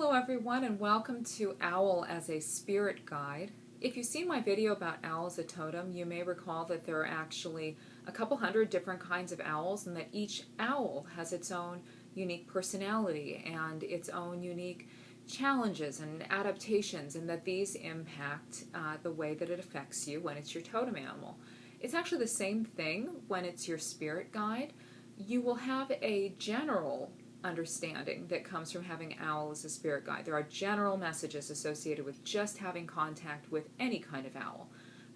Hello everyone and welcome to Owl as a Spirit Guide. If you've seen my video about owl as a totem, you may recall that there are actually a couple hundred different kinds of owls and that each owl has its own unique personality and its own unique challenges and adaptations, and that these impact the way that it affects you when it's your totem animal. It's actually the same thing when it's your spirit guide. You will have a general understanding that comes from having owl as a spirit guide. There are general messages associated with just having contact with any kind of owl.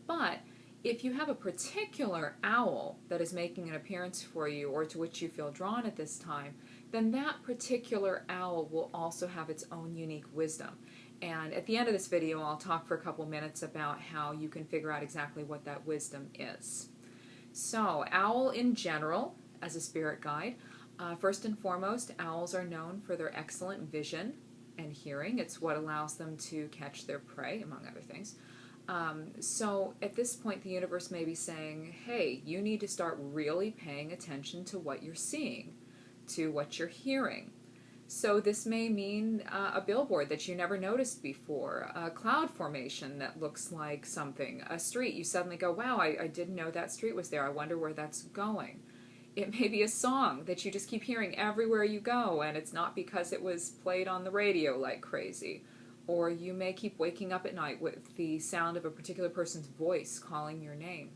But if you have a particular owl that is making an appearance for you or to which you feel drawn at this time, then that particular owl will also have its own unique wisdom. And at the end of this video, I'll talk for a couple minutes about how you can figure out exactly what that wisdom is. So, owl in general as a spirit guide. First and foremost, owls are known for their excellent vision and hearing. It's what allows them to catch their prey, among other things. So at this point, the universe may be saying, hey, you need to start really paying attention to what you're seeing, to what you're hearing. So this may mean a billboard that you never noticed before, a cloud formation that looks like something, a street. You suddenly go, wow, I didn't know that street was there. I wonder where that's going. It may be a song that you just keep hearing everywhere you go, and it's not because it was played on the radio like crazy. Or you may keep waking up at night with the sound of a particular person's voice calling your name.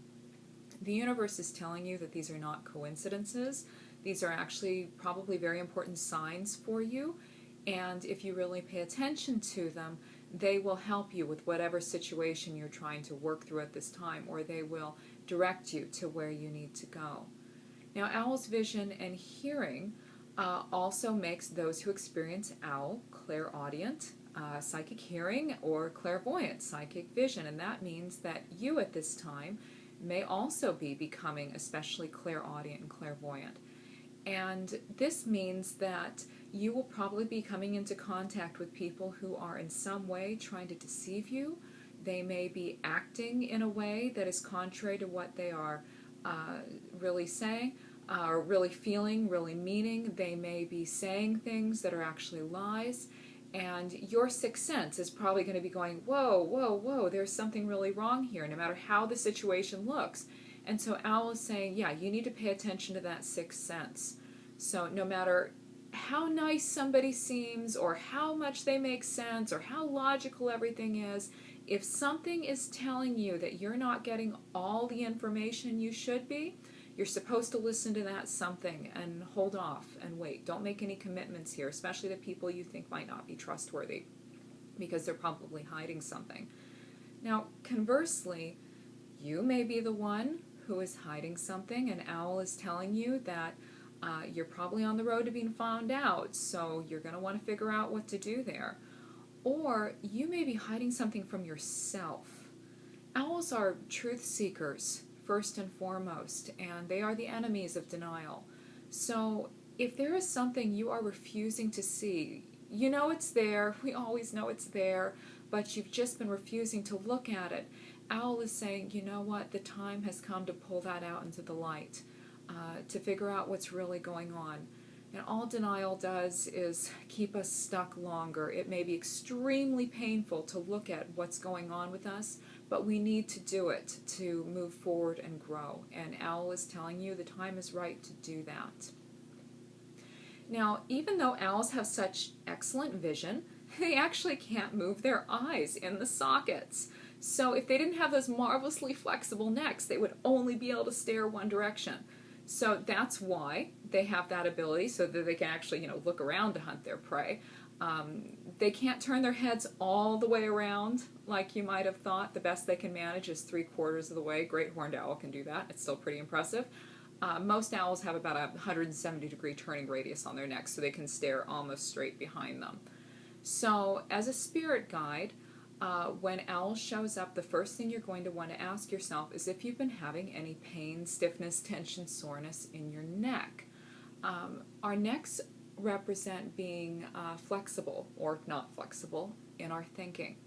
The universe is telling you that these are not coincidences. These are actually probably very important signs for you, and if you really pay attention to them, they will help you with whatever situation you're trying to work through at this time, or they will direct you to where you need to go. Now, owl's vision and hearing also makes those who experience owl clairaudient, psychic hearing, or clairvoyant, psychic vision, and that means that you at this time may also be becoming especially clairaudient and clairvoyant. And this means that you will probably be coming into contact with people who are in some way trying to deceive you. They may be acting in a way that is contrary to what they are really saying, or really feeling, really meaning. They may be saying things that are actually lies, and your sixth sense is probably going to be going, whoa, whoa, whoa, there's something really wrong here, no matter how the situation looks. And so owl is saying, yeah, you need to pay attention to that sixth sense. So no matter how nice somebody seems, or how much they make sense, or how logical everything is, if something is telling you that you're not getting all the information you should be, you're supposed to listen to that something and hold off and wait. Don't make any commitments here, especially the people you think might not be trustworthy, because they're probably hiding something. Now, conversely, you may be the one who is hiding something, and owl is telling you that you're probably on the road to being found out, so you're going to want to figure out what to do there. Or you may be hiding something from yourself. Owls are truth seekers, first and foremost, and they are the enemies of denial. So if there is something you are refusing to see, you know it's there, we always know it's there, but you've just been refusing to look at it, owl is saying, you know what, the time has come to pull that out into the light, to figure out what's really going on. And all denial does is keep us stuck longer. It may be extremely painful to look at what's going on with us, but we need to do it to move forward and grow. And owl is telling you the time is right to do that. Now, even though owls have such excellent vision, they actually can't move their eyes in the sockets. So if they didn't have those marvelously flexible necks, they would only be able to stare one direction. So that's why they have that ability, so that they can actually, look around to hunt their prey. They can't turn their heads all the way around like you might have thought. The best they can manage is 3/4 of the way. Great horned owl can do that. It's still pretty impressive. Most owls have about a 170-degree turning radius on their necks, so they can stare almost straight behind them. So as a spirit guide, when owl shows up, the first thing you're going to want to ask yourself is if you've been having any pain, stiffness, tension, soreness in your neck. Our necks represent being flexible or not flexible in our thinking.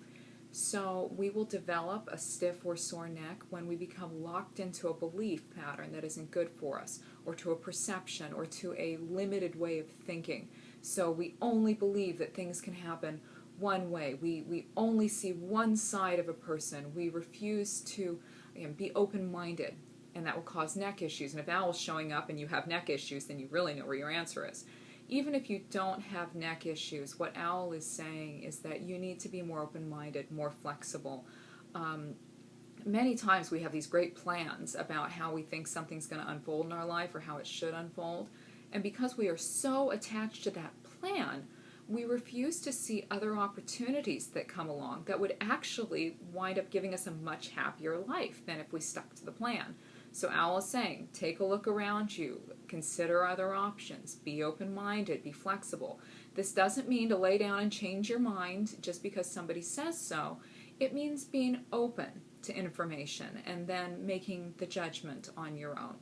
So we will develop a stiff or sore neck when we become locked into a belief pattern that isn't good for us, or to a perception, or to a limited way of thinking So we only believe that things can happen one way. We only see one side of a person. We refuse to, again, be open-minded, and that will cause neck issues. And if owl's showing up and you have neck issues, then you really know where your answer is. Even if you don't have neck issues, what owl is saying is that you need to be more open-minded, more flexible. Many times we have these great plans about how we think something's going to unfold in our life or how it should unfold. And because we are so attached to that plan, we refuse to see other opportunities that come along that would actually wind up giving us a much happier life than if we stuck to the plan. So Owl is saying, take a look around you, consider other options, be open-minded, be flexible. This doesn't mean to lay down and change your mind just because somebody says so. It means being open to information and then making the judgment on your own.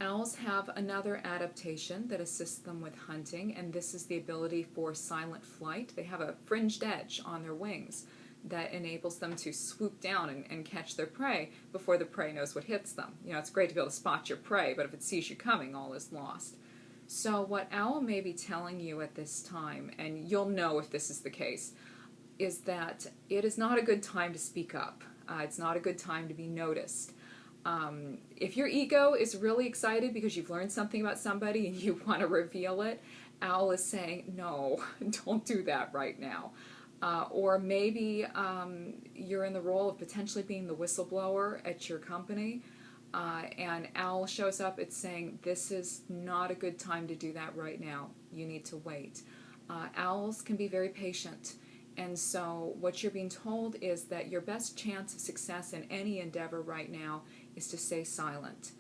Owls have another adaptation that assists them with hunting, and this is the ability for silent flight. They have a fringed edge on their wings that enables them to swoop down and catch their prey before the prey knows what hits them. You know, it's great to be able to spot your prey, but if it sees you coming, all is lost. So what Owl may be telling you at this time, and you'll know if this is the case, is that it is not a good time to speak up. It's not a good time to be noticed. If your ego is really excited because you've learned something about somebody and you want to reveal it, Owl is saying, no, don't do that right now. Or maybe you're in the role of potentially being the whistleblower at your company, and Owl shows up, it's saying, this is not a good time to do that right now. You need to wait. Owls can be very patient. And so what you're being told is that your best chance of success in any endeavor right now is to stay silent.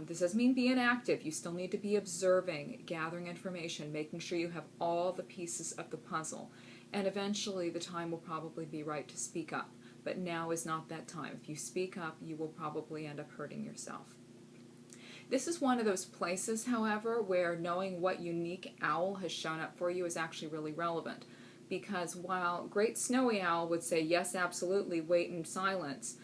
This doesn't mean be inactive. You still need to be observing, gathering information, making sure you have all the pieces of the puzzle. And eventually the time will probably be right to speak up. But now is not that time. If you speak up, you will probably end up hurting yourself. This is one of those places, however, where knowing what unique owl has shown up for you is actually really relevant. Because while Great Snowy Owl would say, yes, absolutely, wait in silence,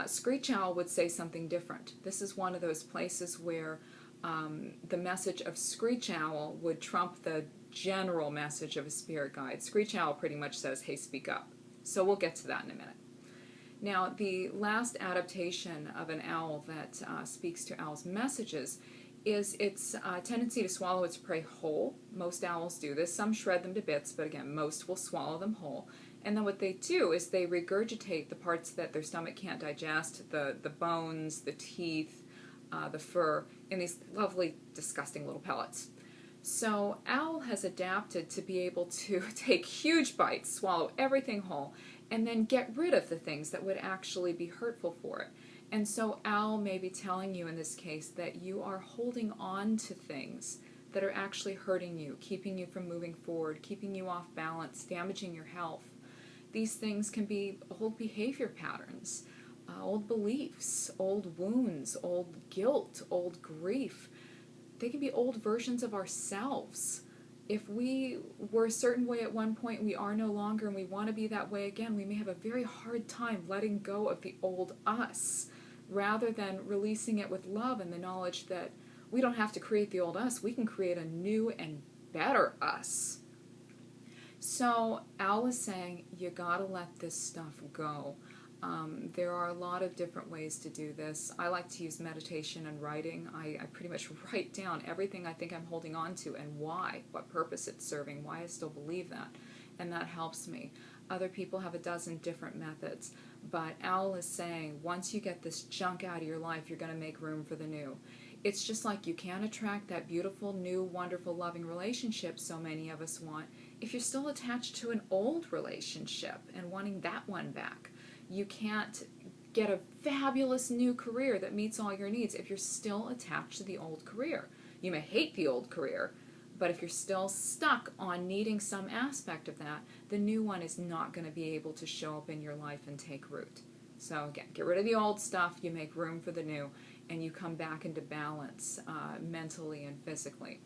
Screech Owl would say something different. This is one of those places where the message of Screech Owl would trump the general message of a spirit guide. Screech Owl pretty much says, hey, speak up. So we'll get to that in a minute. Now, the last adaptation of an owl that speaks to owl's messages is its tendency to swallow its prey whole. Most owls do this. Some shred them to bits, but again, most will swallow them whole. And then what they do is they regurgitate the parts that their stomach can't digest, the bones, the teeth, the fur, in these lovely, disgusting little pellets. So Owl has adapted to be able to take huge bites, swallow everything whole, and then get rid of the things that would actually be hurtful for it. And so Owl may be telling you in this case that you are holding on to things that are actually hurting you, keeping you from moving forward, keeping you off balance, damaging your health. These things can be old behavior patterns, old beliefs, old wounds, old guilt, old grief. They can be old versions of ourselves. If we were a certain way at one point, we are no longer, and we want to be that way again, we may have a very hard time letting go of the old us, rather than releasing it with love and the knowledge that we don't have to create the old us, we can create a new and better us. So Owl is saying, you gotta let this stuff go. There are a lot of different ways to do this. I like to use meditation and writing. I pretty much write down everything I think I'm holding on to and why, what purpose it's serving, why I still believe that, and that helps me. Other people have a dozen different methods, but Owl is saying, once you get this junk out of your life, you're going to make room for the new. It's just like you can't attract that beautiful, new, wonderful, loving relationship so many of us want if you're still attached to an old relationship and wanting that one back. You can't get a fabulous new career that meets all your needs if you're still attached to the old career. You may hate the old career, but if you're still stuck on needing some aspect of that, the new one is not going to be able to show up in your life and take root. So again, get rid of the old stuff, you make room for the new, and you come back into balance mentally and physically.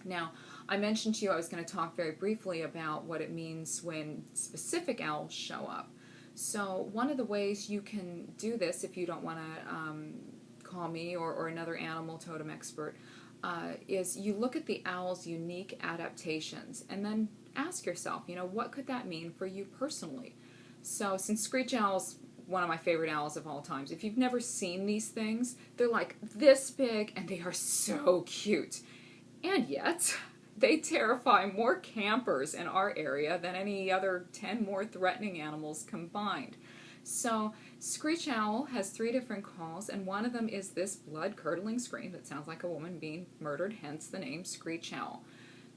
Now, I mentioned to you I was going to talk very briefly about what it means when specific owls show up. So one of the ways you can do this, if you don't want to call me or another animal totem expert, is you look at the owl's unique adaptations and then ask yourself, what could that mean for you personally? So since screech owls, one of my favorite owls of all times, if you've never seen these things, they're like this big and they are so cute. And yet, they terrify more campers in our area than any other 10 more threatening animals combined. So, screech owl has 3 different calls, and one of them is this blood-curdling scream that sounds like a woman being murdered, hence the name screech owl.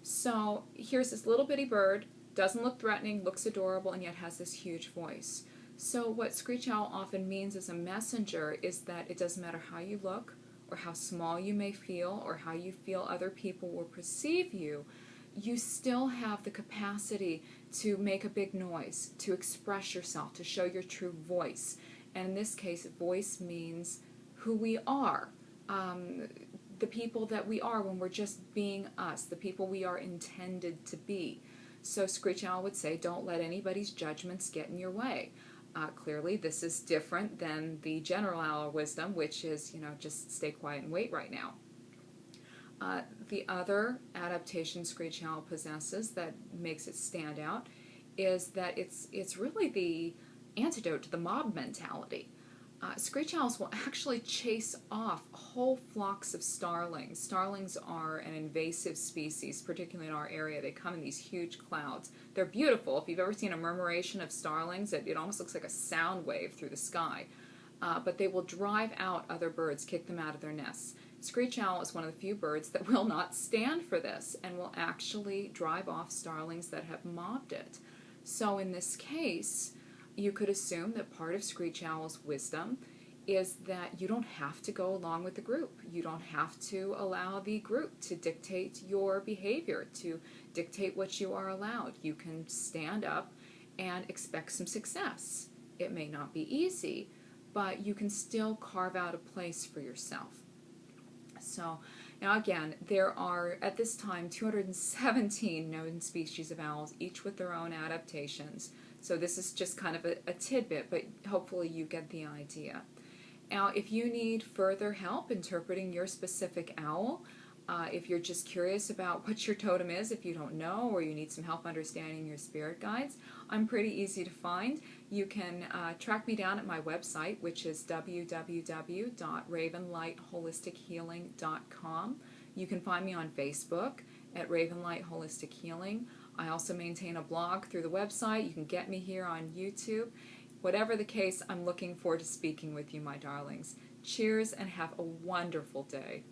So, here's this little bitty bird, doesn't look threatening, looks adorable, and yet has this huge voice. So, what screech owl often means as a messenger is that it doesn't matter how you look, or how small you may feel, or how you feel other people will perceive you, you still have the capacity to make a big noise, to express yourself, to show your true voice. And in this case, voice means who we are, the people that we are when we're just being us, the people we are intended to be. So Screech Owl would say, don't let anybody's judgments get in your way. Clearly, this is different than the general owl wisdom, which is, just stay quiet and wait right now. The other adaptation Screech Owl possesses that makes it stand out is that it's really the antidote to the mob mentality. Screech owls will actually chase off whole flocks of starlings. Starlings are an invasive species, particularly in our area. They come in these huge clouds. They're beautiful. If you've ever seen a murmuration of starlings, it almost looks like a sound wave through the sky. But they will drive out other birds, kick them out of their nests. Screech owl is one of the few birds that will not stand for this and will actually drive off starlings that have mobbed it. So in this case, you could assume that part of Screech Owl's wisdom is that you don't have to go along with the group. You don't have to allow the group to dictate your behavior, to dictate what you are allowed. You can stand up and expect some success. It may not be easy, but you can still carve out a place for yourself. So, now again, there are, at this time, 217 known species of owls, each with their own adaptations. So this is just kind of a tidbit, but hopefully you get the idea. Now, if you need further help interpreting your specific owl, if you're just curious about what your totem is, if you don't know, or you need some help understanding your spirit guides, I'm pretty easy to find. You can track me down at my website, which is www.ravenlightholistichealing.com. You can find me on Facebook at Ravenlight Holistic Healing. I also maintain a blog through the website. You can get me here on YouTube. Whatever the case, I'm looking forward to speaking with you, my darlings. Cheers and have a wonderful day.